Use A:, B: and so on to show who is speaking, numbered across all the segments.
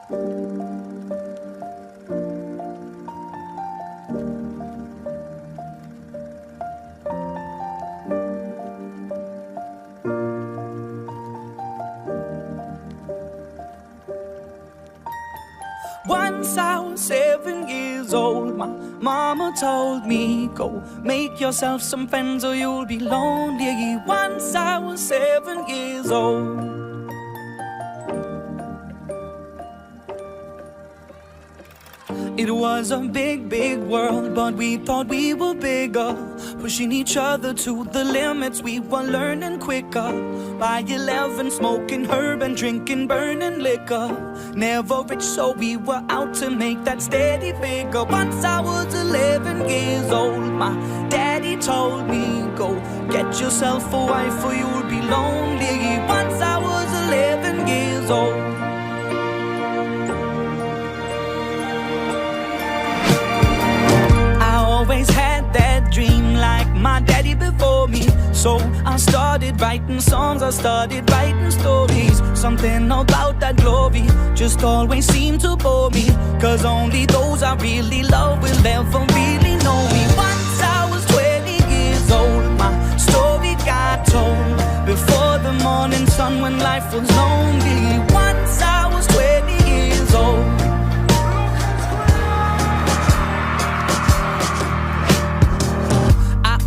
A: Once I was 7 years old, my mama told me, go make yourself some friends or you'll be lonely. Once I was 7 years old. It was a big, big world, but we thought we were bigger, pushing each other to the limits. We were learning quicker. By 11, smoking herb and drinking burning liquor. Never rich, so we were out to make that steady figure. Once I was 11 years old, my daddy told me, go get yourself a wife or you'll be lonely. Once I was 11 years old. Always had that dream like my daddy before me. So I started writing songs, I started writing stories. Something about that glory just always seemed to bore me, cause only those I really love will ever really know me. Once I was 20 years old, my story got told before the morning sun when life was lonely. Once I was 20 years old.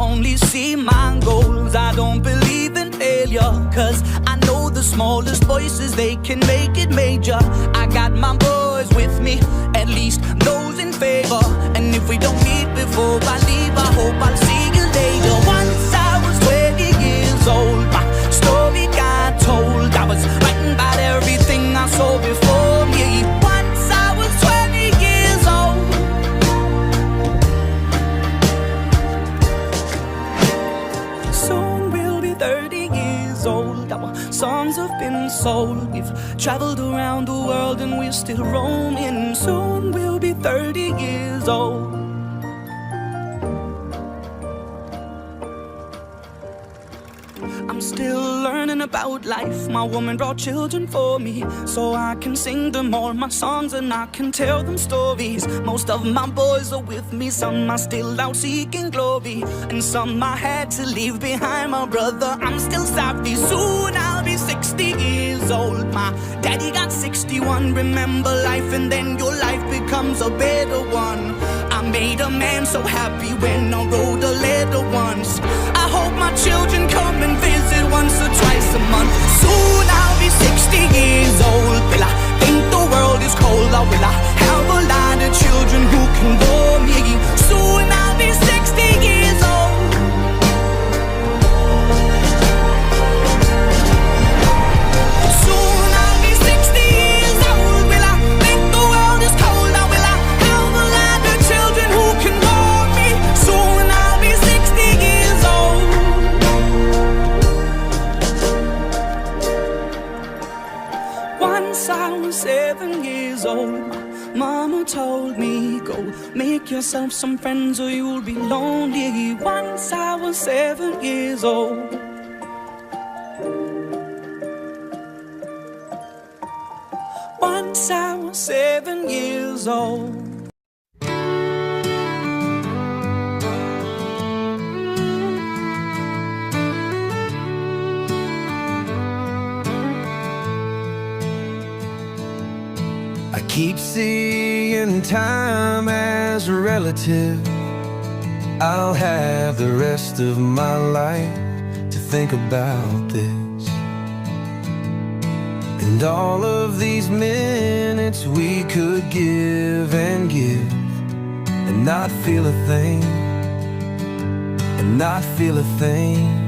A: Only see my goals, I don't believe in failure, cause I know the smallest voices, they can make it major. I got my boys with me, at least those in favor. And if we don't meet before I leave, I hope I'll see you later. Once I was 20 years old, my story got told. I was writing about everything I saw before me. Once I was 20 years old. Soon we'll be 30 years old. Our songs have been sold. We've traveled around the world and we're still roaming. Soon we'll be 30 years old. I'm still learning about life. My woman brought children for me, so I can sing them all my songs and I can tell them stories. Most of my boys are with me, some are still out seeking glory, and some I had to leave behind. My brother, I'm still sorry. Soon I'll be 60 years old. My daddy got 61. Remember life and then your life becomes a better one. I made a man so happy when I wrote a letter once. I hope my children come and visit once or twice a month. Soon I'll be 60 years old. Will I think the world is cold, or will I have a lot of children who can bore me? Soon I'll be 60 years old. Soon I'll be 60 years old. Will I think the world is cold, or will I have a lot of children who can bore me? Soon I'll be 60 years old. Once I was 7 years old, my mama told me, go make yourself some friends or you'll be lonely. Once I was 7 years old. Once I was 7 years old.
B: I keep seeing time as a relative. I'll have the rest of my life to think about this, and all of these minutes we could give and give, and not feel a thing, and not feel a thing.